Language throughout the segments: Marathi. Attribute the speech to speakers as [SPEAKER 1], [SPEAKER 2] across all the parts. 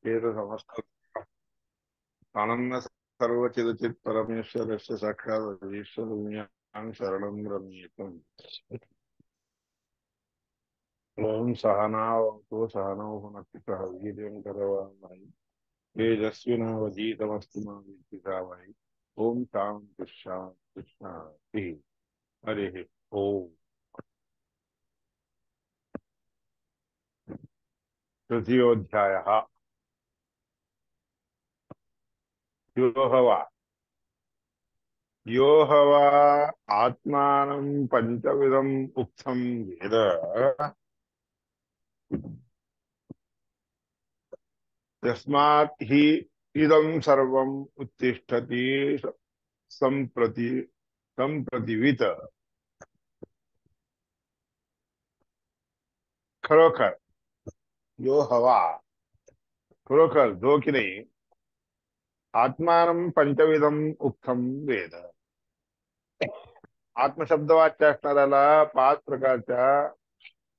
[SPEAKER 1] वेद समस्त आनंद सर्वचिदचित परमेश्वरस्य साक्षात् ईश्वरं शरणं रम्येतम्। ओम सहनावतु सहनौ भुनक्तु सह वीर्यं करवावहै तेजस्विनावधीतमस्तु मा विद्विषावहै। ओम शांति शांति शांति। हरिः ओम। तृतीयोऽध्यायः। यो ह वा यो ह वा आत्मानं पञ्चविधम् उक्तं वेद यस्मात् हि इदं सर्वम् उत्तिष्ठति संप्रति संप्रतिवित। खरोखर यो हवा, खरोखर जो की नाही, आत्मानं पंचविधम उक्तम वेद, आत्मशब्दवाच्य असणाऱ्याला पाच प्रकारच्या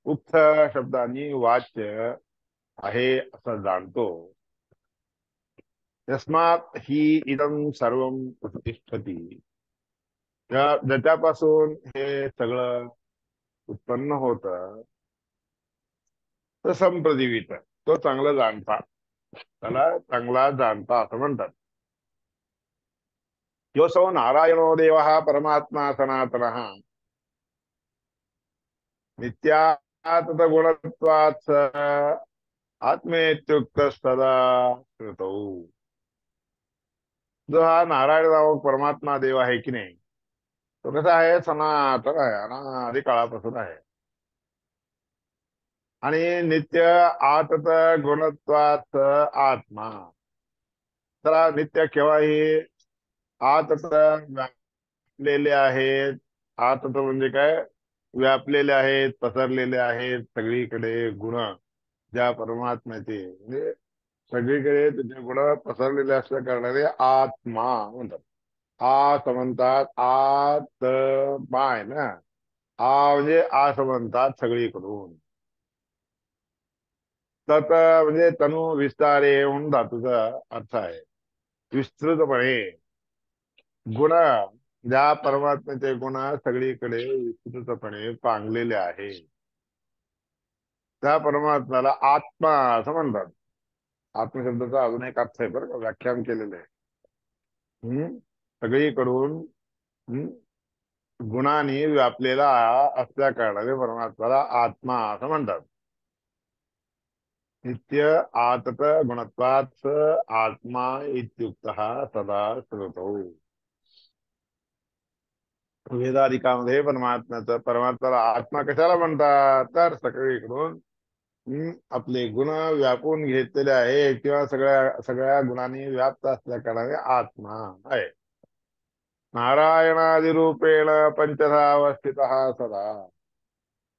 [SPEAKER 1] उक्त शब्दांनी वाच्य आहे असं जाणतो. यस्मात् ही इदं सर्वम उत्तिष्ठति, ज्याच्यापासून हे सगळं उत्पन्न होतं, तर संप्रदिवित, तो चांगला जाणता, त्याला चांगला जाणता असं म्हणतात. योऽसौ नारायणो देवः परमात्मा सनातनः नित्याततगुणत्वात् स आत्मेत्युक्तस्तदा श्रुतौ. जो हा नारायण नामक परमात्मा देव आहे की नाही, तो कसा आहे, सनातन आहे, अनादी काळापासून आहे आणि नित्य आतत गुणत्वात् आत्मा, त्याला नित्य केव्हाही आतत व्यापलेले आहेत. आतत म्हणजे काय, व्यापलेले आहेत, पसरलेले आहेत सगळीकडे गुण ज्या परमात्म्याचे, म्हणजे सगळीकडे तुझे गुण पसरलेले असल्या कारणाने आत्मा म्हणतात. आत म्हणतात, आत्मा आहे ना, आ म्हणजे आस म्हणतात सगळीकडून. तत म्हणजे तनु विस्तारे म्हणून धातूचा अर्थ आहे. विस्तृतपणे गुण, ज्या परमात्म्याचे गुण सगळीकडे विस्तृतपणे पांगलेले आहे, त्या परमात्म्याला आत्मा असं म्हणतात. आत्मशब्दाचा अजून एक अर्थ आहे बरं का, व्याख्यान केलेलं आहे. सगळीकडून गुणांनी व्यापलेला असल्या कारणाने परमात्म्याला आत्मा असं म्हणतात. नित्य आतत गुणत्वात् आत्मा इत्युक्तः सदा श्रुतौ. वेदाधिकामध्ये परमात्म्याला आत्मा कशाला म्हणतात, तर सगळीकडून आपले गुण व्यापून घेतलेले आहे किंवा सगळ्या सगळ्या गुणांनी व्याप्त असल्या कारणाने आत्मा आहे. नारायणादि रूपेण पंचधा अवस्थितः सदा,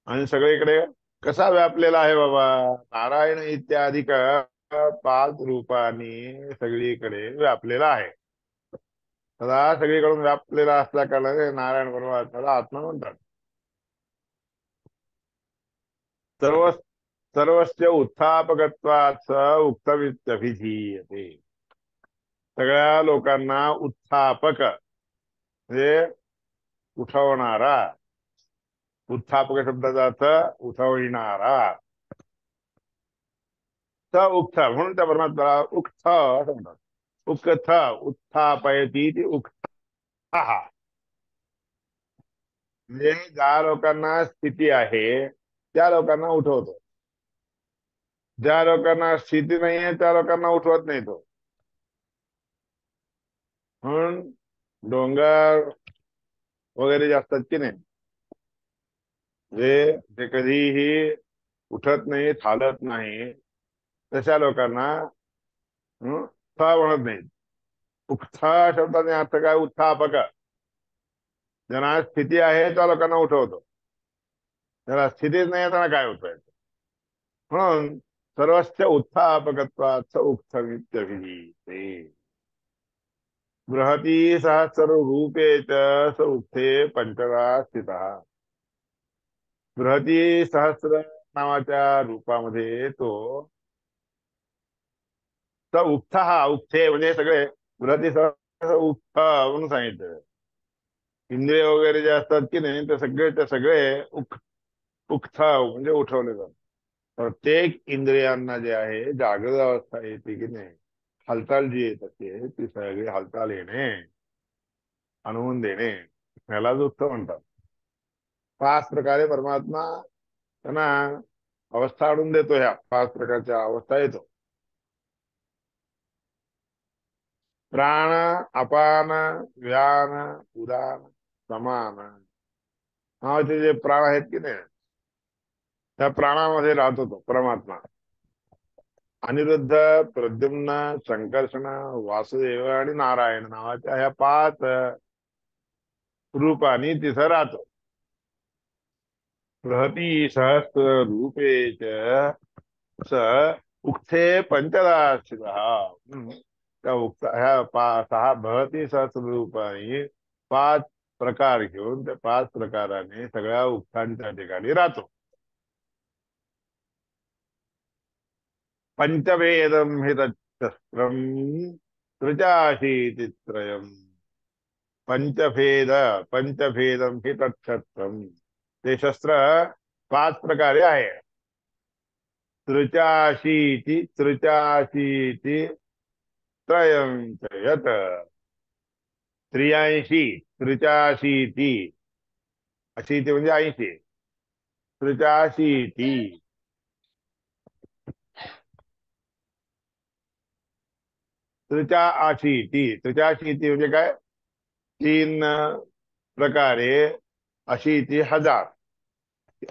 [SPEAKER 1] आणि सगळीकडे कसा व्यापलेला आहे बाबा, नारायण इत्यादी पाच रूपांनी सगळीकडे व्यापलेला आहे. सदा सगळीकडून व्यापलेला असल्या कारणाने नारायण परमात्म्याला आत्मा म्हणतात. सर्व सर्वस्य उत्थापकत्वात् स उक्तमित्यभिधीयते. सगळ्या लोकांना उत्थापक म्हणजे उठवणारा, उत्थापक शब्दाचा अर्थ उठविणारा, स उक्थ म्हणून त्या परमात्म्याला उक्थ असं म्हणतात. उक्थ उत्थापयती ती उक्थ, म्हणजे ज्या लोकांना स्थिती आहे त्या लोकांना उठवतो, ज्या लोकांना स्थिती नाहीये त्या लोकांना उठवत नाही तो. म्हणून डोंगर वगैरे जे असतात की नाही, जे ते कधीही उठत नाही, चालत नाही, तशा लोकांना म्हणत नाही. उत्था शब्दाने अर्थ काय, उत्थापक, ज्यांना स्थिती आहे त्या लोकांना उठवतो, ज्याला स्थितीच नाही त्यांना काय उठवायचं. म्हणून सर्वस्य उत्थापकत्वात् उक्तमित्यभिधीयते. बृहती सहस्र रूपे च स उक्थे पंचदा स्थितः. बृहती सहस्र नावाच्या रूपामध्ये तो तर उक्थ हा उक्थे म्हणजे सगळे बृहती सहस्र उक्थ म्हणून सांगितलं. इंद्रिय वगैरे जे असतात की नाही ते सगळे उक्थ म्हणजे उठवले जातात. प्रत्येक इंद्रियांना जे आहे जागृत अवस्था येते की नाही, हालचाल जी येत असते ती सगळी हालचाल येणे, अनुभवून देणे, ह्याला दुःख म्हणतात. पाच प्रकारे परमात्मा त्यांना अवस्था आणून देतो. ह्या पाच प्रकारच्या अवस्था येतो. प्राण, अपान, व्यान, उदान, समान नावाचे जे प्राण आहेत की नाही, त्या प्राणामध्ये राहतो तो परमात्मा. अनिरुद्ध, प्रद्युम्न, संकर्षण, वासुदेव आणि नारायण नावाच्या ह्या पाच रूपांनी तिथं राहतो. बृहती सहस्र रूपे च स उक्थे पंचदास्थित. त्या उक्त ह्या सहा बृहती सहस्र रूपांनी पाच प्रकार घेऊन त्या पाच प्रकाराने सगळ्या उक्तांच्या ठिकाणी राहतो. पंचभेदम हि तच्छस्त्रम त्रिजाशीतित्रयम्. पंचभेद पंचभेदम हि तच्छस्त्रम, ते शस्त्र पाच प्रकारे आहे. त्रिचाशीति त्रयं च यत्. त्र्याऐंशी, त्रिचाशीति, अशीति म्हणजे 80, त्रिचाशीति, त्रिचाशीति. त्रिचाशीति म्हणजे काय? तीन प्रकारे 80,000.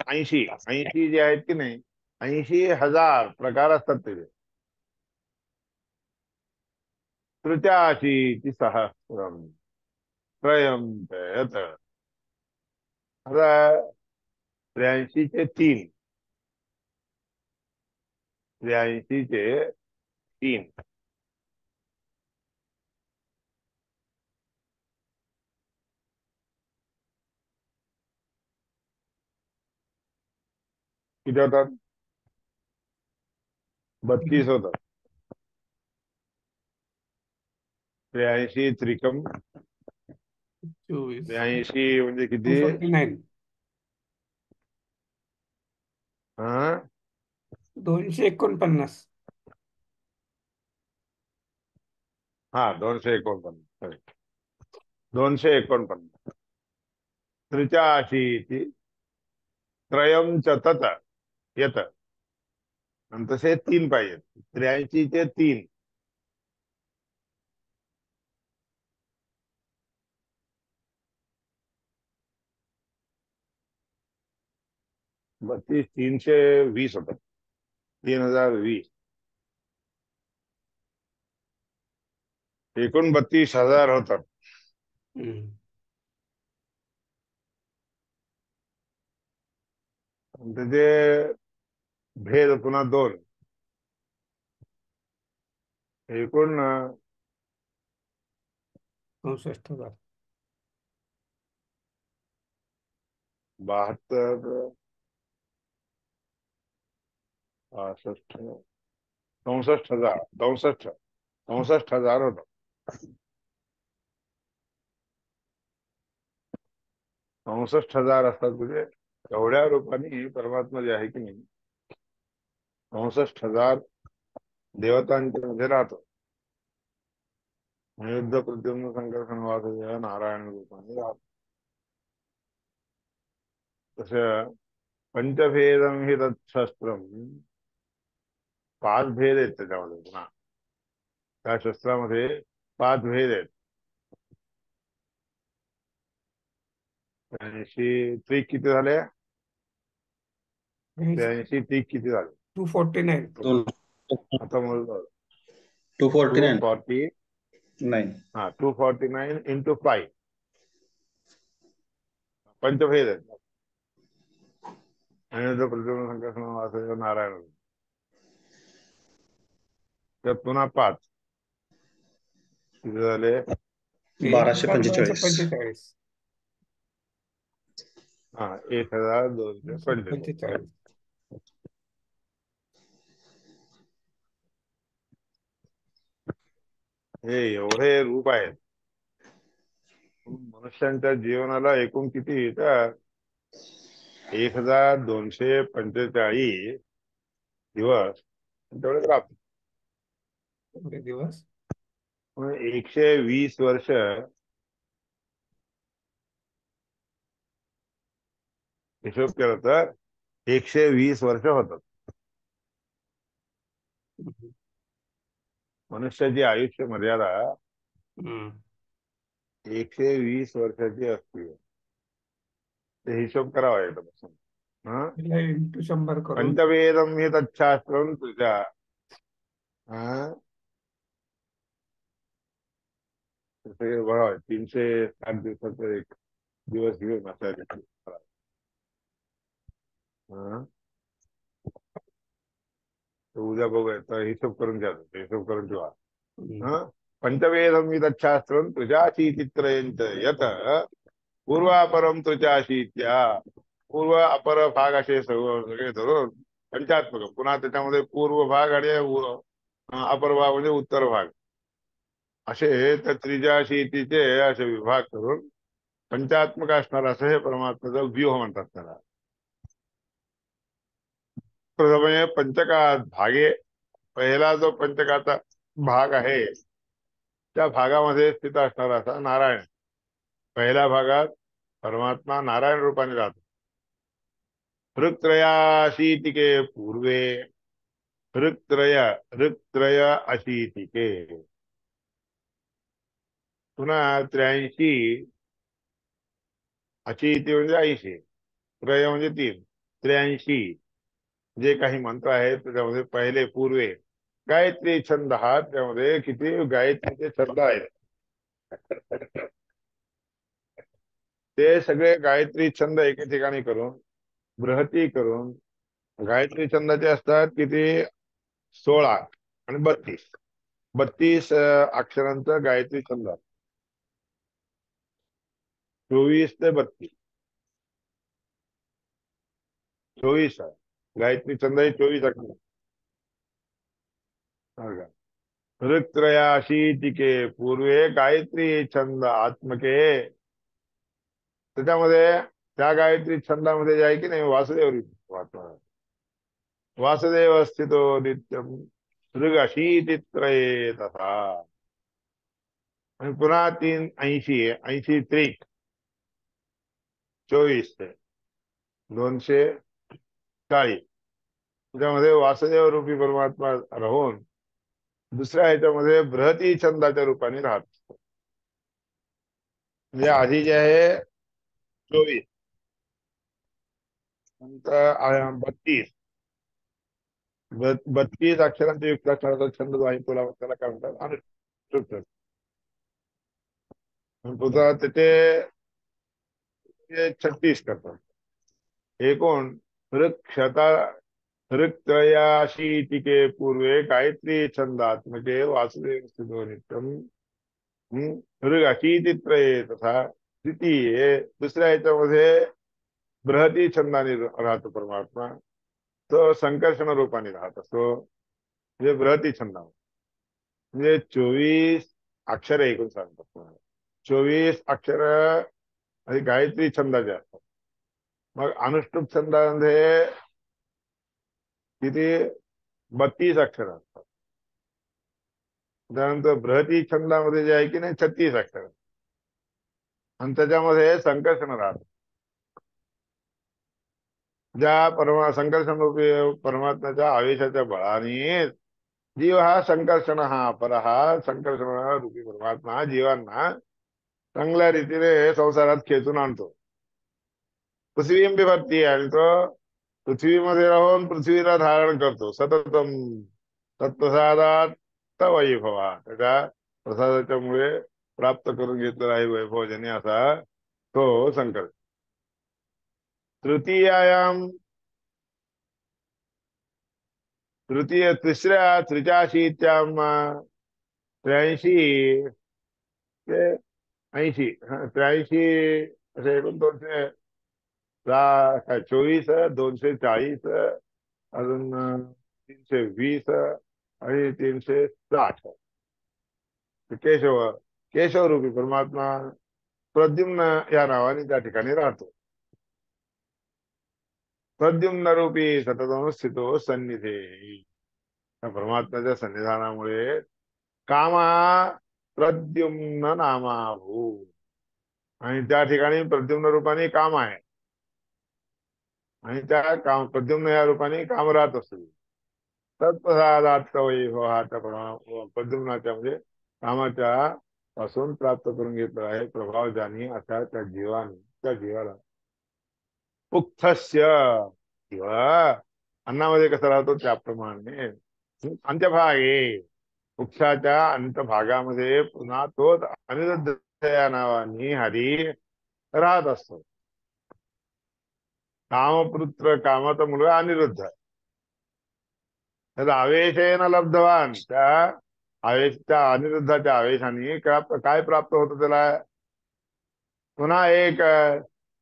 [SPEAKER 1] 80 80 जे आहेत की नाही, 80,000 प्रकार असतात त्याचे. त्रिचाशीति सहस्रम त्रयं च यत्. आता 83 चे 3, 83 चे 3, किती होतात? 32 होतात. 83 त्रिकम
[SPEAKER 2] 24.
[SPEAKER 1] 83 म्हणजे किती?
[SPEAKER 2] 249.
[SPEAKER 1] हा
[SPEAKER 2] 249.
[SPEAKER 1] हा 249. 249. त्रिचाशीति त्रयं च तत् यत्. आणि तसे 3 पाहिजेत. 83 चे 3, 32, 320 होतात. 3020. एकूण 32,000 होतात.
[SPEAKER 2] हम्म.
[SPEAKER 1] आणि त्याचे भेद पुन्हा 2. एकूण
[SPEAKER 2] 64,000.
[SPEAKER 1] 72, 65, 64,000, 64,000 होतात. 64,000 असतात. म्हणजे एवढ्या रूपाने परमात्मा जे आहे की नाही, 64,000 देवतांच्या मध्ये राहतो. युद्ध, प्रद्युम्न, संकर्षण, वासुदेव, नारायण रूपाने राहतो. तसं पंचभेदम हि तत्शस्त्रम, 5 भेद आहेत त्याच्यामध्ये. पुन्हा त्या शस्त्रामध्ये 5 भेद आहेत. 83 त्रिक किती झाले? 83 त्रिक किती झाले?
[SPEAKER 2] 249.
[SPEAKER 1] आता मोजतो.
[SPEAKER 3] 249.
[SPEAKER 1] 240.
[SPEAKER 3] 9.
[SPEAKER 1] हा 249 इंटू 5. पंचभेद आहेत. आणि जो प्रद्युम्न, संकर्षण, वासुदेव, नारायण, त्यात पुन्हा 5 किती झाले?
[SPEAKER 3] 1245.
[SPEAKER 2] 1245.
[SPEAKER 1] हा 1245.
[SPEAKER 2] 45.
[SPEAKER 1] हे एवढे रूप आहेत. मनुष्यांच्या जीवनाला एकूण किती येतात? 1245 दिवस तेवढेच राहतो.
[SPEAKER 2] एवढे दिवस
[SPEAKER 1] 120 वर्ष हिशोब केला तर 120 वर्ष होतात. मनुष्याची आयुष्य मर्यादा
[SPEAKER 2] हम्म.
[SPEAKER 1] 120 वर्षाची असते. ते हिशोब करावा एकदा बसून. हा,
[SPEAKER 2] तिला इंटू 100 करून
[SPEAKER 1] पंचवेदम हे तच्छास्त्रम तुझ्या. हा, ते बघा 360 दिवसाचा एक दिवस घेऊन असायला. हा, तर उद्या बघूया, तर हिशोब करून घ्या, हिशोब करून ठेवा. हा, पंचवेदम हे तच्छास्त्रम तुझ्याशी चित्रयंत यत पूर्वापरम तुझ्याशीत्या. पूर्व अपर भाग असे सगळे धरून पंचात्मक. पुन्हा त्याच्यामध्ये पूर्व भाग आणि अपर भाग म्हणजे उत्तर भाग असे त्या त्रिजाशीतीचे असे विभाग करून पंचात्मक असणार असं हे परमात्म्याचं व्यूह म्हणतात त्याला. प्रथम पंचकात भागे, पहिला जो पंचकाचा भाग आहे त्या भागामध्ये स्थित असणार असा नारायण. पहिल्या भागात परमात्मा नारायण रूपाने राहतो. ऋक्त्रयाशीतिके पूर्वे, ऋक्त्रय अशीतिके. पुन्हा 83, अशीती म्हणजे 80, त्रय म्हणजे 3, 83 जे काही मंत्र आहेत त्याच्यामध्ये पहिले पूर्वे गायत्री छंद हा, त्यामध्ये किती गायत्रीचे छंद आहेत ते सगळे गायत्री छंद एके ठिकाणी करून बृहती करून गायत्री छंदाचे असतात किती 16 आणि 32 अक्षरांचा गायत्री छंद. 24 ते 32, 24 आहे गायत्री छंद हे 24 अक्षर. ऋक्त्रयाशीतिके पूर्वे गायत्री छंद आत्मके. त्याच्यामध्ये त्या गायत्री छंदामध्ये जे आहे की नाही वासुदेव वासुदेव स्थितो नित्यम ऋगशीतित्रये तथा. आणि पुन्हा 80 त्रिक 24 ते 240 त्याच्यामध्ये वासुदेव रूपी परमात्मा राहून दुसऱ्या ह्याच्यामध्ये बृहती छंदाच्या रूपाने राहत. म्हणजे आधी जे आहे 24 नंतर 32 अक्षरांचा युक्ताक्षराचा छंद जो आहे तुला त्याला काय म्हणतात अनुष्टुप छंद. पुन्हा त्याचे 36 करतात. एकूण ऋक्षता ऋक्त्रयाशीतिके पूर्वे गायत्री छंदात्मके वासुदेव स्थितो नित्यम ऋगशीतित्रये तथा. द्वितीय दुसऱ्या ह्याच्यामध्ये बृहती छंदाने राहतो परमात्मा. तो संकर्षण रूपाने राहत असतो म्हणजे बृहती छंदा. म्हणजे 24 अक्षर एकूण सांगतात. 24 अक्षर आणि गायत्री छंदाचे असतात. मग अनुष्टुप छंदामध्ये किती 32 अक्षर असतात. त्यानंतर बृहती छंदामध्ये जे आहे की नाही 36 अक्षर आणि त्याच्यामध्ये संकर्षण राहत. ज्या संकर्षण रूपी परमात्म्याच्या आवेशाच्या बळाने जीव हा संकर्षण हा पर हा संकर्षण रूपी परमात्मा जीवांना चांगल्या रीतीने संसारात खेचून आणतो. पृथ्वी बिभरती आणि तो पृथ्वीमध्ये राहून पृथ्वीला धारण करतो. सततम तत्प्रसादात वैभवा. त्याच्या प्रसादाच्यामुळे प्राप्त करून घेतलेला आहे वैभव ज्याने असा तो संकल्प. तिसऱ्या त्रिजाशीत्याम 83 ते 80 83 असे एकूण 24 240 अजून 320 आणि 360 केशव, केशवरूपी परमात्मा प्रद्युम्न या नावाने त्या ठिकाणी राहतो. प्रद्युम्न रूपी सततम स्थितो सन्निधे. त्या परमात्म्याच्या सन्निधानामुळे कामा प्रद्युम्न नामाभू. आणि त्या ठिकाणी प्रद्युम्न रूपाने काम आहे आणि त्या काम प्रद्युम्न या रूपाने काम राहत असतो. तत्प्रसादात वैभवाच्या प्रद्युम्नाच्या म्हणजे कामाच्या पासून प्राप्त करून घेतलं आहे प्रभाव ज्याने अशा त्या जीवाने त्या जीवाला उक्थस्य किंवा अन्नामध्ये कसं राहतो त्याप्रमाणे अंत्यभागे वृक्षाच्या अंतभागामध्ये पुन्हा तोच अनिरुद्ध या नावाने हरी राहत असतो. कामपुत्र कामाचा मुलगा अनिरुद्ध त्याचा आवेशेन लब्धवान. त्या अनिरुद्धाच्या आवेशाने काय प्राप्त होतं त्याला? पुन्हा एक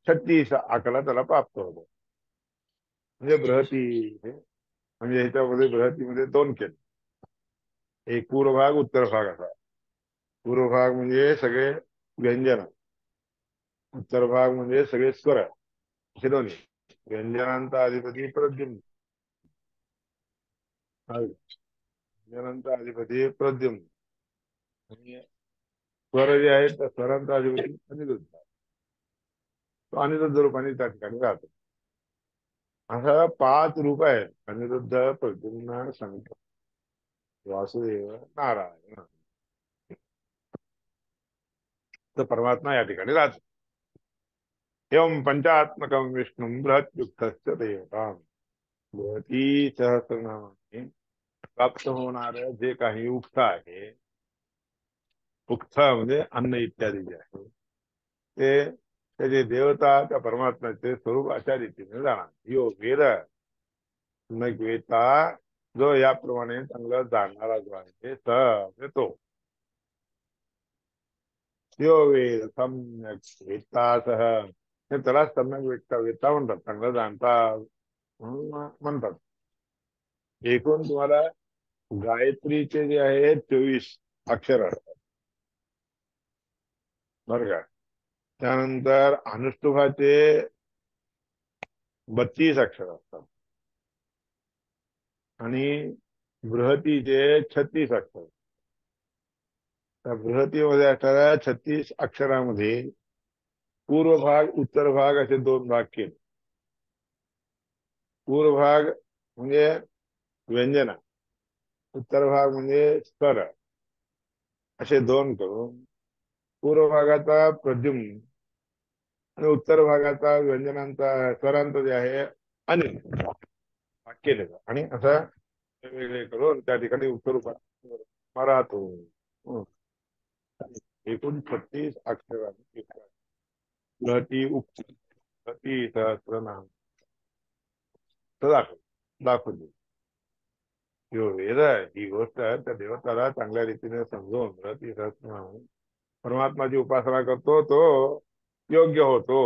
[SPEAKER 1] 36 आकडा त्याला प्राप्त होतो. म्हणजे बृहती म्हणजे ह्याच्यामध्ये बृहतीमध्ये 2 केले. एक पूर्व भाग उत्तर भाग असा. पूर्व भाग म्हणजे सगळे व्यंजन, उत्तर भाग म्हणजे सगळे स्वर. असे दोन्ही. व्यंजनांचा अधिपती प्रद्युम्न, व्यंजनांचा अधिपती प्रद्युम्न आणि स्वर जे आहेत त्या स्वरांचा अधिपती अनिरुद्ध. तो अनिरुद्ध रूपाने त्या ठिकाणी राहतो. असा 5 रूप आहेत: अनिरुद्ध, प्रद्युम्न, शंकर, वासुदेव, नारायण. तर परमात्मा या ठिकाणी राहतो. एवं पंचात्मकं विष्णू बृहत्युक्तस्य देवता. बृहती सहस्रनामाने प्राप्त होणार जे काही उक्त आहे, उक्त म्हणजे अन्न इत्यादी जे आहे ते त्याचे देवता त्या परमात्म्याचे स्वरूप अशा रीतीने जाणार. यो वेद न वेता जो याप्रमाणे चांगलं जाणणारा जो आहे म्हणजे तो यो वेद सम्यक वेत्तासह. त्याला सम्यक वेत्ता म्हणतात, चांगलं जाणता म्हणतात. एकूण तुम्हाला गायत्रीचे जे आहेत 24 अक्षर असतात बरं का. त्यानंतर अनुष्टुभाचे 32 अक्षर असतात आणि बृहतीचे 36 अक्षर. त्या बृहतीमध्ये असणाऱ्या 36 अक्षरामध्ये पूर्व भाग उत्तर भाग असे 2 भाग केले. पूर्व भाग म्हणजे व्यंजना, उत्तर भाग म्हणजे स्वर असे 2 करून पूर्व भागाचा प्रद्युम्न आणि उत्तर भागाचा व्यंजनांचा स्वरांचा जे आहे अनिल केले. आणि असं वेगवेगळे करून त्या ठिकाणी उत्तर रूपात राहतो. एकूण 36 अक्षरांनी उक्ती सहस्रनाम दाखवली. वेद ही गोष्ट त्या देवताला चांगल्या रीतीने समजून बृहती सहस्रनाम परमात्माची उपासना करतो तो योग्य होतो.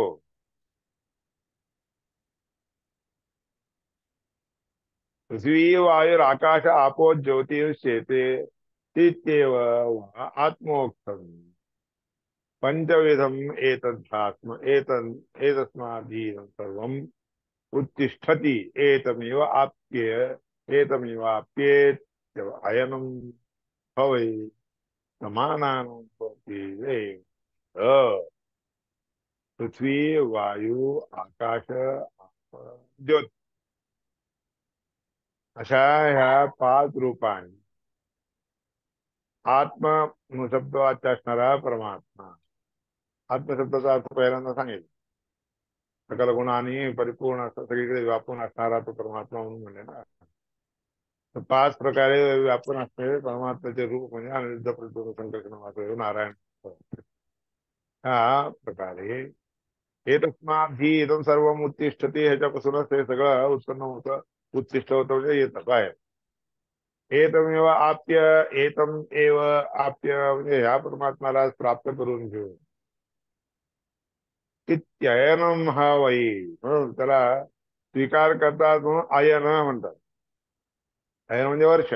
[SPEAKER 1] पृथ्वी वायुर आकाश आपो ज्योतिषेते तीत्येव आत्मोक्तम पंचविधम एतद्धात्म एतस्मादीदं सर्वम् उत्तिष्ठति एतमेव आप्येत अयनं भवै समानानं भवति. पृथ्वी वायू आकाश ज्योत अशा ह्या 5 रूपांनी आत्म शब्दाचा असणारा परमात्मा. आत्मशब्दाचा अर्थ पहिल्यांदा सांगेल. सकल गुणांनी परिपूर्ण असं सगळीकडे व्यापून असणारा तो परमात्मा म्हणून म्हणले ना. तर 5 प्रकारे व्यापून असणारे परमात्म्याचे रूप म्हणजे अनिरुद्ध, प्रद्युम्न, संकर्षण, वासुदेव, नारायण. ह्या प्रकारे एतस्माद्धि इदं सर्वम् उत्तिष्ठति ह्याच्यापासूनच हे सगळं उत्पन्न होतं, उत्तिष्ठ होतं म्हणजे येतं बाहेर. एतमेव आप्य, एतम एव आप्य म्हणजे ह्या परमात्म्याला प्राप्त करून घेऊ. तित्ययनम हा वै म्हणून त्याला स्वीकार करतात म्हणून अयन म्हणतात. अयन म्हणजे वर्ष.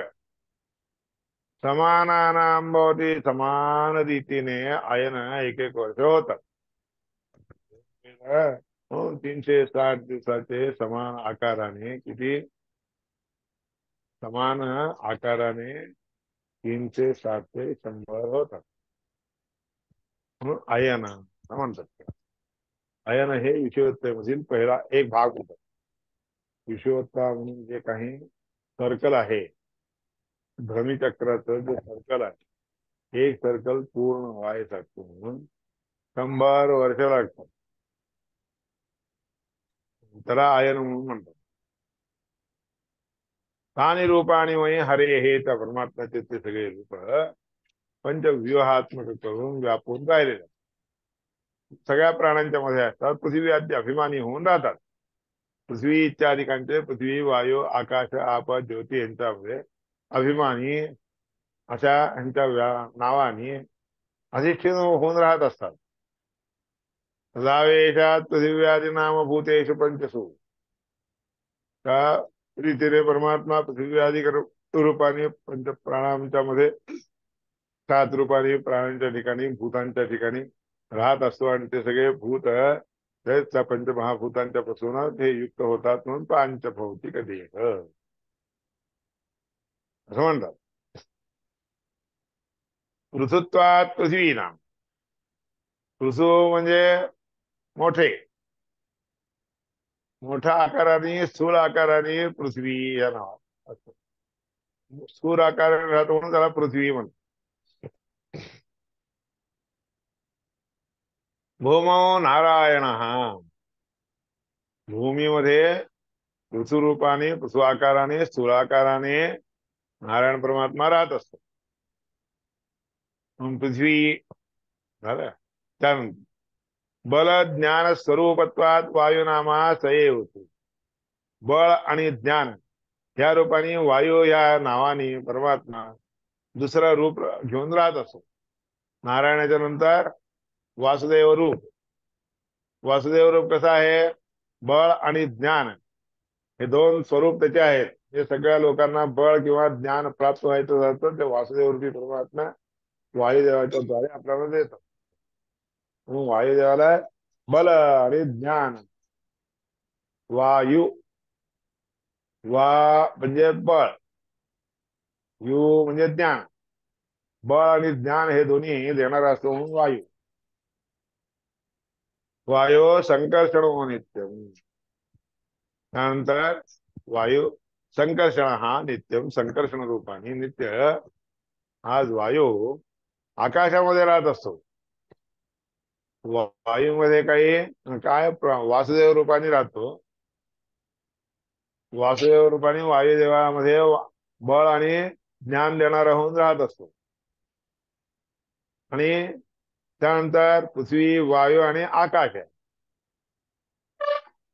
[SPEAKER 1] समानानां भवति समान रीतीने अयन एक एक वर्ष होतात. 360 दिवसाचे समान आकाराने किती समान आकाराने 360 ते 100 होतात म्हणून अयन म्हणतात. अयन हे विषुवत्तेमधील पहिला एक भाग होता. विषुवत्ता म्हणून जे काही सर्कल आहे, धर्मीचक्राचं जे सर्कल आहे, एक सर्कल पूर्ण व्हायसाठी म्हणून 100 वर्ष लागतात. त्याला आयन म्हणून म्हणतात. तानी रूपाणी वही हरे हे त्या परमात्म्याचे ते सगळे रूप पंचव्यूहात्मक करून व्यापून राहिलेले सगळ्या प्राण्यांच्या मध्ये असतात. पृथ्वी आद्य अभिमानी होऊन राहतात. पृथ्वी इत्यादिकांचे पृथ्वी, वायू, आकाश, आप, ज्योती यांच्यामध्ये अभिमानी अशा यांच्या नावाने अधिष्ठित होऊन राहत असतात. सदावेशात पृथिव्यादी नाम भूतेषु पंचसु त्या रीतीने परमात्मा पृथ्वी आदी रूपाने पंच प्राणांच्या मध्ये 7 रूपाने प्राण्यांच्या ठिकाणी भूतांच्या ठिकाणी राहत असतो. आणि ते सगळे भूत त्या पंचमहाभूतांच्या पासून ते युक्त होतात म्हणून पांचभौतिक देह असं म्हणतात. पृथुत्वात पृथ्वी नाम. पृथु म्हणजे मोठे, मोठ्या आकाराने स्थूल आकाराने पृथ्वी या नावात असतो. स्थूल आकाराने राहतो म्हणून त्याला पृथ्वी म्हणतात. भूमौ नारायण भूमीमध्ये पृथुरूपाने पृथु आकाराने स्थूल आकाराने नारायण परमात्मा राहत असतो. पृथ्वी झालं. त्यानंतर बल ज्ञान स्वरूपत्वात वायुनामा सये होतो. बळ आणि ज्ञान या रूपाने वायू या नावाने परमात्मा दुसरा रूप घेऊन राहत असतो. नारायणाच्या नंतर वासुदेव रूप. वासुदेव रूप कसा आहे? बळ आणि ज्ञान हे दोन स्वरूप त्याचे आहेत. हे सगळ्या लोकांना बळ किंवा ज्ञान प्राप्त व्हायचं जातं ते वासुदेव रूपी परमात्मा वायुदेवाच्या द्वारे आपल्याला देतात. म्हणून वायुदेवाला बल आणि ज्ञान. वायू वा म्हणजे बळ, यू म्हणजे ज्ञान. बळ आणि ज्ञान हे दोन्ही देणारा असतो म्हणून वायू. वायू संकर्षण नित्यम. त्यानंतर वायू संकर्षण हा नित्यम संकर्षण रूपाने नित्य आज वायू आकाशामध्ये राहत असतो. वायूमध्ये काही काय वासुदेव रूपाने राहतो. वासुदेव रूपाने वायुदेवामध्ये बळ आणि ज्ञान देणारा होऊन राहत असतो. आणि त्यानंतर पृथ्वी, वायू आणि आकाश आहे.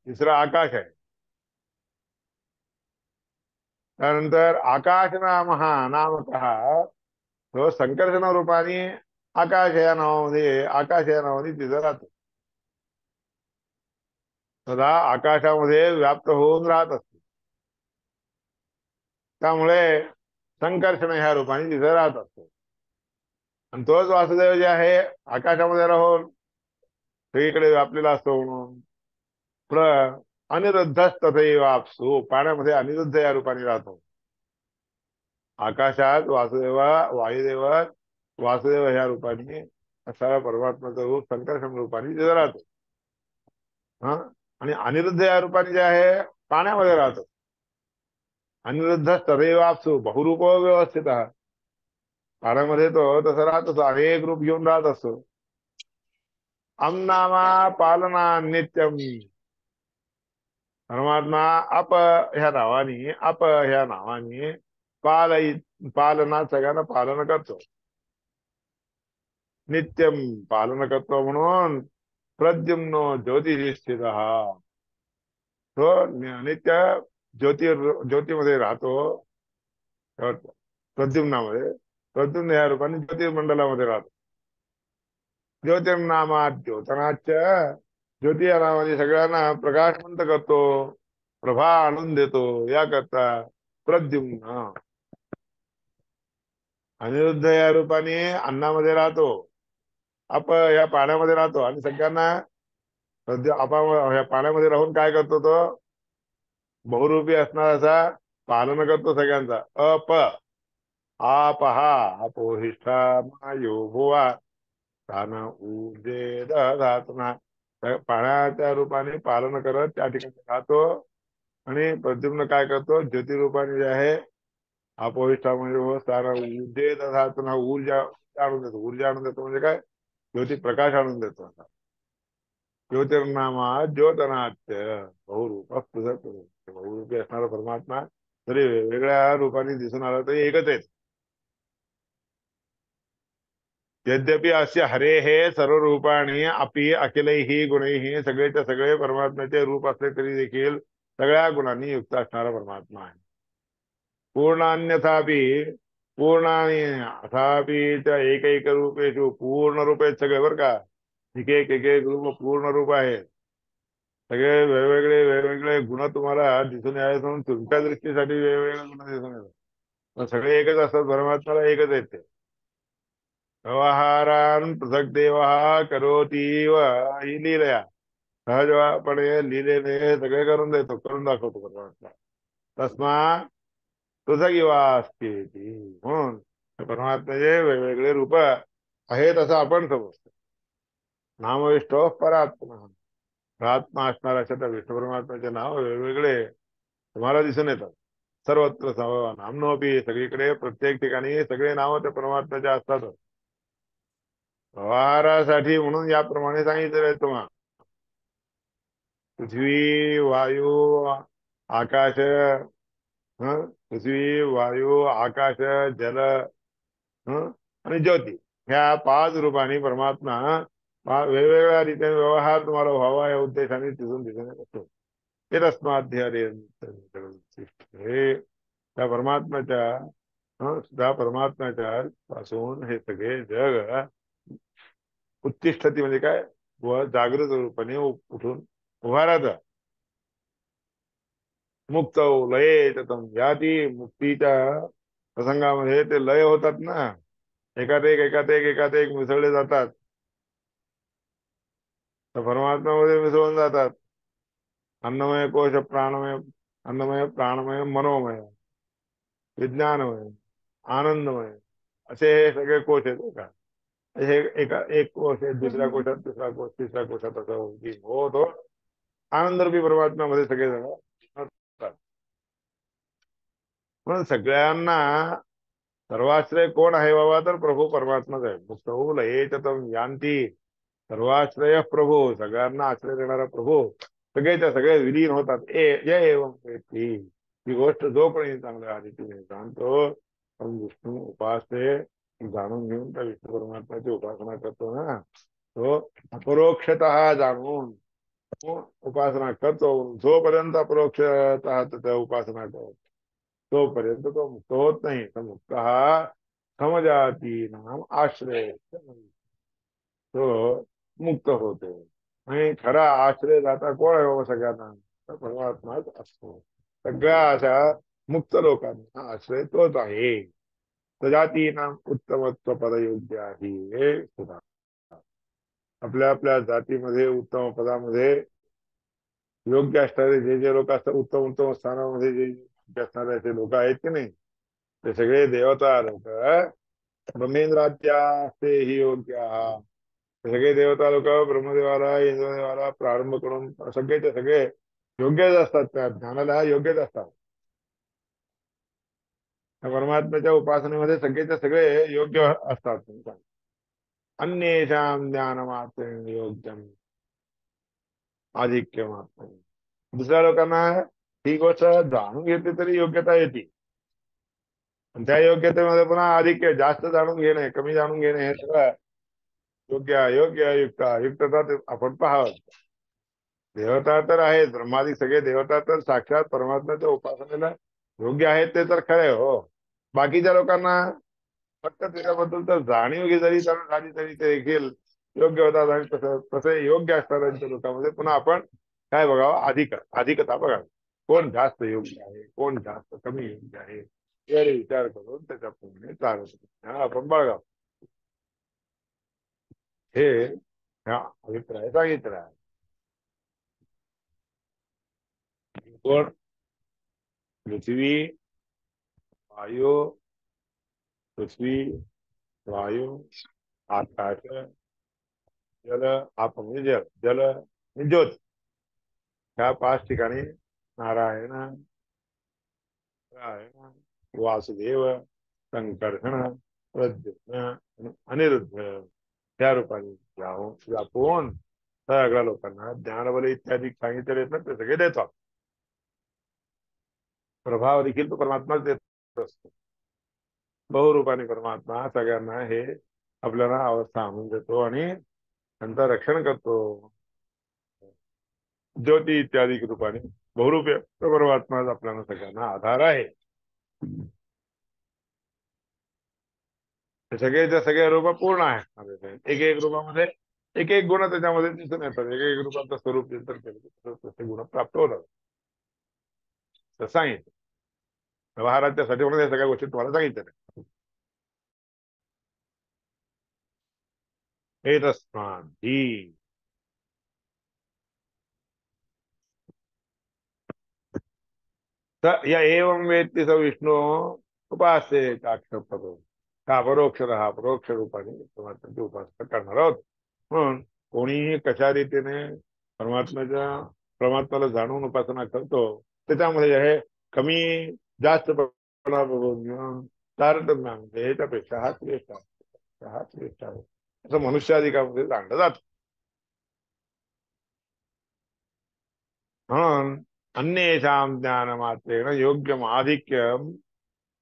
[SPEAKER 1] तिसरा आकाश आहे. त्यानंतर आकाश नाम हा नामकः तो संकर्षण रूपाने आकाश या नावाने तिथं राहतो. सदा आकाशामध्ये व्याप्त होऊन राहत असतो. त्यामुळे संकर्षण ह्या रूपाने तिथं राहत असतो. आणि तोच वासुदेव जे आहे आकाशामध्ये राहून सगळीकडे व्यापलेला असतो. म्हणून अनिरुद्धस्तथैव आपसु पाण्यामध्ये अनिरुद्ध या रूपाने राहतो. आकाशात वायुदेव वासुदेव ह्या रूपाने असा परमात्माचं रूप संकर्षण रूपाने तिथं राहतो. आणि अनिरुद्ध या रूपाने जे आहे पाण्यामध्ये राहतो. अनिरुद्ध तदैव आपसु बहुरूप व्यवस्थित पाण्यामध्ये तो तसं राहत असतो. अनेक रूप घेऊन राहत असतो. नामा पालना नित्यम. परमात्मा अप ह्या नावाने पालना सगळ्यांना पालन करतो. नित्यम पालन करतो म्हणून प्रद्युम्नो ज्योतिषिस्थित तो नित्य ज्योतीमध्ये राहतो. प्रद्युम्नामध्ये प्रद्युम्न या रूपाने ज्योतिर्मंडलामध्ये राहतो. ज्योतिर्नामा द्योतनाच ज्योती या नावाने सगळ्यांना प्रकाशवंत करतो, प्रभा आणून देतो. या करता प्रद्युम्न अनिरुद्ध या रूपाने अन्नामध्ये राहतो, या पाण्यामध्ये राहतो आणि सगळ्यांना सध्या आपण या पाण्यामध्ये राहून काय करतो तो बहुरूपी असणारा पालन करतो सगळ्यांचा. आपहा अपोहिष्ठा मायो भुवा तान ऊर्जे दधातना. पाण्याच्या रूपाने पालन करत त्या ठिकाणी राहतो आणि प्रद्युम्न काय करतो ज्योती रूपाने जे आहे अपोहिष्ठा म्हणजे स्थान ऊर्जे दधातना ऊर्जा आणून देतो. ऊर्जा आणून देतो म्हणजे काय ज्योती प्रकाश आणून देतो. ज्योतिर्नामा ज्योतनाट्य बहुरूप बहुरूपी असणारा परमात्मा तरी वेगवेगळ्या रूपाने दिसून आला तरी एकच आहे. यद्यपि असे हरे हे सर्व रूपाने अपि अखिलही गुणही सगळेच्या सगळे परमात्म्याचे रूप असले तरी देखील सगळ्या गुणांनी युक्त असणारा परमात्मा आहे. पूर्णान्यथापि पूर्णानि अथापि एक रूपेषु पूर्ण रूप आहेत सगळे बरं का. एक रूप पूर्ण रूप आहे. सगळे वेगवेगळे गुण तुम्हाला दिसून यायला म्हणून तुमच्या दृष्टीसाठी वेगवेगळे गुण दिसून येतात पण सगळे एकच असतात. परमात्म्याला एकच आहेत. ते व्यवहारान पृथक देव करोती व ही लीलया सहजपणे लिलेने सगळे करून देतो करून दाखवतो परमात्मा. तस्मा पृथक युवा असते म्हणून परमात्म्याचे वेगवेगळे रूप आहेत असं आपण समजतो. नामविष्टो परात्मा आत्मा असणारा अशा त्या विष्णू परमात्म्याचे नाव वेगवेगळे तुम्हाला दिसून येतात. सर्वत्र नामनोपी सगळीकडे प्रत्येक ठिकाणी सगळे नाव त्या परमात्म्याचे असतात. व्यवहारासाठी म्हणून याप्रमाणे सांगितलेलं तुम्हाला पृथ्वी वायू आकाश पृथ्वी वायू आकाश जल आणि ज्योती ह्या 5 रूपांनी परमात्मा वेगवेगळ्या रीतीने व्यवहार तुम्हाला व्हावा या उद्देशाने तिथून दिसून येतो. ते रस्माध्याय हे त्या परमात्म्याच्या पासून हे सगळे जग उत्तिष्ठती म्हणजे काय व जागृत रूपाने उठून उभा राहतं. मुक्त लय या ती मुक्तीच्या प्रसंगामध्ये ते लय होतात ना. एकात एक मिसळले जातात. तर परमात्म्यामध्ये मिसळून जातात. अन्नमय कोश प्राणमय अन्नमय प्राणमय मनोमय विज्ञानमय आनंदमय असे हे सगळे कोश आहेत का. हे एक कोश आहे दुसऱ्या कोशात दुसरा कोश तिसऱ्या कोशात असं होतो. आनंदरूपी परमात्म्यामध्ये सगळे जण असतात. म्हणून सगळ्यांना सर्वाश्रय कोण आहे बाबा तर प्रभू परमात्माच आहे. मुक्त लयेतम यांती सर्वाश्रय प्रभू सगळ्यांना आश्रय देणारा प्रभू सगळेच्या सगळे विलीन होतात. जय एवं ही गोष्ट जोपर्यंत चांगल्या रीतीने जाणतो पण विष्णू उपासते जाणून घेऊन त्या विष्णू परमात्म्याची उपासना करतो ना तो अपरोक्षतः जाणून उपासना करतो. जोपर्यंत अपरोक्षतः त्या उपासना करतो तोपर्यंत तो मुक्त होत नाही. तर मुक्त हा समजाती नाम आश्रय तो मुक्त होतो. आणि खरा आश्रय दाता कोण आहे बाबा सगळ्यांना तर परमात्माच असतो. सगळ्या अशा मुक्त लोकांना आश्रय तोच आहे. सजाती नाम उत्तमत्व पदयोग्य आहे. सुद्धा आपल्या आपल्या जातीमध्ये उत्तम पदामध्ये योग्य असणारे जे लोक असतात उत्तम उत्तम स्थानामध्ये जे असणारे ते लोक आहेत की नाही ते सगळे देवता लोक ब्रह्मेंद्राच्या ही योग्य सगळे देवता लोक ब्रह्मदेवाला इंद्रदेवाला प्रारंभ करून सगळेचे सगळे योग्यच असतात. त्या ज्ञानाला योग्यच असतात. परमात्म्याच्या उपासनेमध्ये सगळेचे सगळे योग्य असतात. अन्येषां ज्ञानमात्र योग्यम आधिक्य मात्र दुसऱ्या लोकांना ही गोष्ट जाणून घेतली तरी योग्यता येते. त्या योग्यतेमध्ये पुन्हा अधिक जास्त जाणून घेणे कमी जाणून घेणे हे सगळं योग्य युक्तता आपण पाहावं. देवता तर आहेत ब्रह्मादी सगळे देवता तर साक्षात परमात्म्याच्या उपासनेला योग्य आहेत ते तर खरे हो. बाकीच्या लोकांना फक्त त्याच्याबद्दल तर जाणीव जरी झाली तरी ते देखील योग्य होतात. आणि तसं योग्य असणाऱ्यांच्या लोकांमध्ये पुन्हा आपण काय बघावं अधिकता बघावी. कोण जास्त योग्य आहे कोण जास्त कमी योग्य आहे वगैरे विचार करून त्याच्याप्रमाणे चालत हा आपण बघा. हे हा अभिप्राय सांगितला. कोण? पृथ्वी, वायू, पृथ्वी, वायू, आकाश, जल, आप म्हणजे जल, जल आणि ज्योत. ह्या 5 ठिकाणी नारायण, नारायण, वासुदेव, संकर्षण, प्रद्युम्न आणि अनिरुद्ध त्या रूपाने व्यापून सगळ्या लोकांना ज्ञानबल इत्यादी सांगितलेले आहेत ना, ते सगळे देतो. प्रभाव देखील तो परमात्माच देत असतो. बहुरूपाने परमात्मा सगळ्यांना हे आपल्याला अवस्था आणून देतो आणि त्यांचं रक्षण करतो. ज्योती इत्यादी रूपाने बहुरूपी परमात्मा आपल्याला सगळ्यांना आधार आहे. सगळेच्या सगळे रूप पूर्ण आहेत. एक एक रूपामध्ये एक एक गुण त्याच्यामध्ये दिसून येतात. एक एक रूपाचं स्वरूप चिंतन केलं तसे गुण प्राप्त होतात. तर सांगितलं व्यवहाराच्या साठी म्हणून या सगळ्या गोष्टी तुम्हाला सांगितल्या. एतस्माद्धि या एवं वेत्ति स विष्णू उपास्य अक्षरपदो हा परोक्ष रूपाने परमात्म्याची उपासना करणार आहोत. म्हणून कोणीही कशा रीतीने परमात्म्याला जाणून उपासना करतो त्याच्यामध्ये हे कमी जास्तपणा बघून तारतम्य ह्याच्यापेक्षा हा श्रेष्ठ आहे, हा श्रेष्ठ आहे असं मनुष्याधिकामध्ये जाणलं जात. म्हणून अन्येषां ज्ञानमात्रेण योग्यम आधिक्यम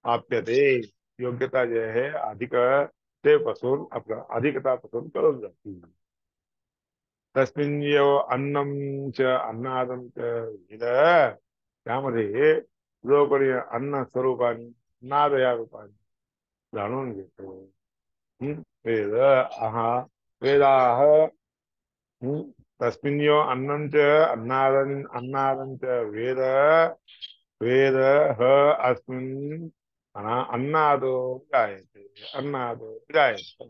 [SPEAKER 1] आप्यते. योग्यता जे आहे अधिक ते पासून आपलं अधिकतापासून कळून जाते. तस्मिन् यो अन्नम च अन्नादम च वेद त्यामध्ये जो कोणी अन्न स्वरूपाने नाद या रूपाने जाणून घेतो. वेद आहा वेदाह तस्मिन् यो अन्नं च अन्नादं च वेद वेद ह अस्मिन् अन्नादो जायते अन्नादो जायते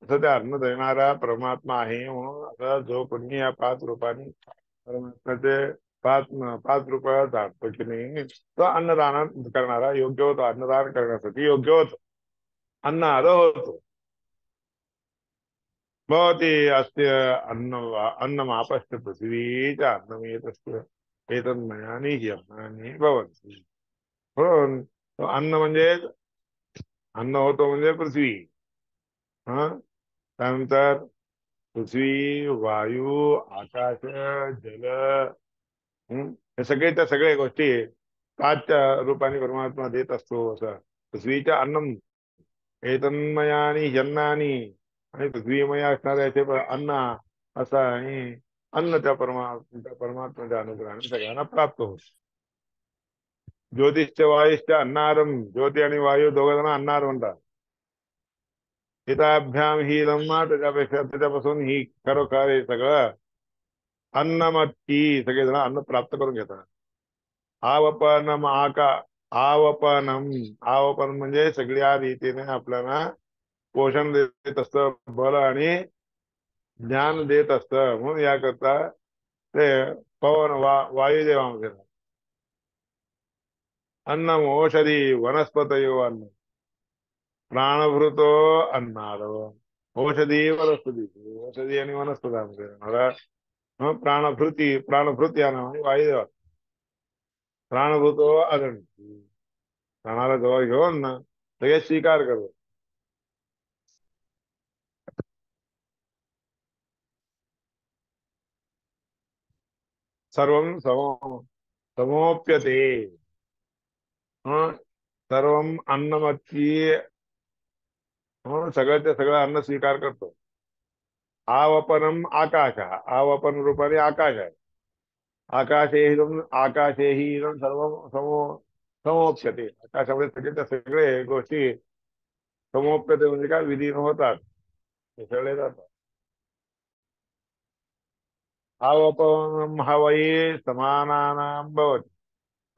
[SPEAKER 1] असं त्या अन्न देणारा परमात्मा आहे. म्हणून आता जो कोणी या 5 रूपांनी परमात्म्याचे 5 रूपात जाणतो की नाही तो अन्नदान करणारा योग्य होतो. अन्नदान करण्यासाठी योग्य होतो. अन्नाद होतो. भवती अस्य अन्नमापश्च पृथ्वी च अन्नमेतस्य एतन्मयानि हि अन्नानि भवन्ति. म्हणून अन्न म्हणजे अन्न होतो म्हणजे पृथ्वी. त्यानंतर पृथ्वी, वायू, आकाश, जल हे सगळ्या सगळ्या गोष्टी 5 रूपाने परमात्मा देत असतो. असं पृथ्वीच्या अन्नम एतन्मयानि ह्यन्नानि आणि पृथ्वीमय असणारे याचे अन्न असं आणि अन्न त्या परमात्म्याच्या अनुग्रहाने सगळ्यांना प्राप्त होत. ज्योतिष्ठ वायुष्ठ अन्नारम ज्योती आणि वायू दोघ जण अन्नार म्हणतात. हिताभ्याम ही लम्मा त्याच्यापेक्षा त्याच्यापासून ही खरोखर हे सगळं अन्नमत्ती सगळेजण अन्न प्राप्त करून घेतात. आवपनम आवपनम आवपन म्हणजे सगळ्या रीतीने आपल्याला पोषण देत असतं, बल आणि ज्ञान देत असतं. म्हणून याकरता ते पवन वायुदेवामध्ये अन्नम औषधी वनस्पतयो अन्न प्राणभृतो अन्नादो औषधी वनस्पती औषधी आणि वनस्पतीमध्ये प्राणभृती या नावाने वायुदेवा प्राणभूतो अग्नी प्राणाला जवळ घेऊन ना लगेच स्वीकार करतो. सर्व समोप्यते सर्व अन्नमत्ती सगळं सगळं अन्न स्वीकार करतो. आवपनम आकाश आवपन रूपाने आकाश आहे. आकाशेही सर्व समोप्यते आकाशामध्ये सगळे सगळे गोष्टी समोप्यते म्हणजे काय विलीन होतात, मिसळले जातात. आवपनम हवई समानानां भवति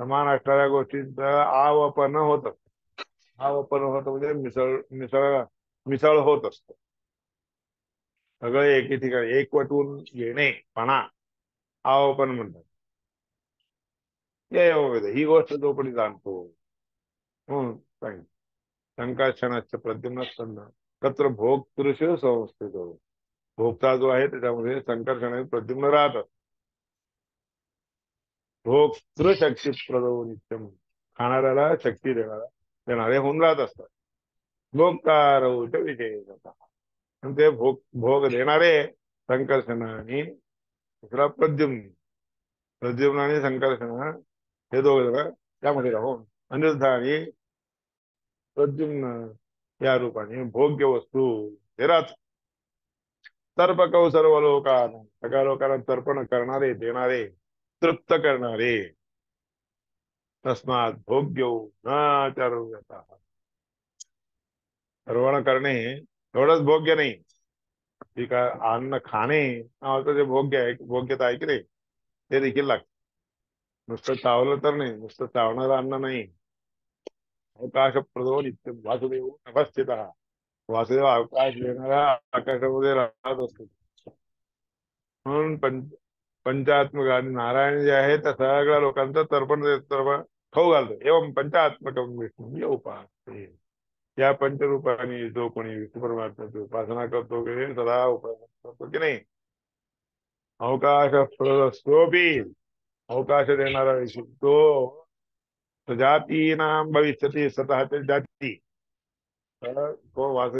[SPEAKER 1] समान असणाऱ्या गोष्टींचं आवपन होत. अवपन होतं म्हणजे मिसळ मिसळ मिसळ होत असतो. सगळं एके ठिकाणी एकवटून येणे पणा अवपन म्हणतात. ही गोष्ट जो कोणी जाणतो सांगितलं. संकर्षणाच्या प्रद्युम्न तत्र भोक्तृष संस्थित. भोक्ता जो आहे त्याच्यामध्ये संकर्षण प्रद्युम्न राहतात. भोक्तृशक्ती प्रदो नित्यम, खाणाऱ्याला शक्ती देणारे होऊन राहत असतात. भोक्तार विशेषतः, आणि ते भोग देणारे संकर्षण आणि दुसरा प्रद्युम्न. प्रद्युम्न आणि संकर्षण हे दोघं त्यामध्ये राहून अनिरुद्ध आणि प्रद्युम्न या रूपाने भोग्य वस्तू हे राहत. तर्पकौ सर्व लोकांना, सगळ्या लोकांना तर्पण करणारे, देणारे, तृप्त करणारे. तस्मात भोग्यो न चारुता, सर्वण करणे एवढंच भोग्य नाही. ठीक आहे, अन्न खाणे नावाचं जे भोग्य आहे, भोग्यता आहे की नाही, ते देखील लागतं. नुसतं चावलं तर नाही, नुसतं चावणारं अन्न नाही. अवकाश प्रदो नित्य वासुदेव अवस्थित. वासुदेव अवकाश देणारा आकाशामध्ये राहत असतो. म्हणून पंचात्मक आणि नारायण जे आहे त्या सगळ्या लोकांचं तर्पण खाऊ घालतो. एवं पंचात्मक विष्णू उपासते. या पंचरूपाने जो कोणी विष्णू परमात्म्याची उपासना करतो की सदा उपासना करतो की नाही, अवकाश प्रदस्तोपी, अवकाश देणारा विष्णू तो जातीनाम भविष्यती, स्वतःच्या जाती तो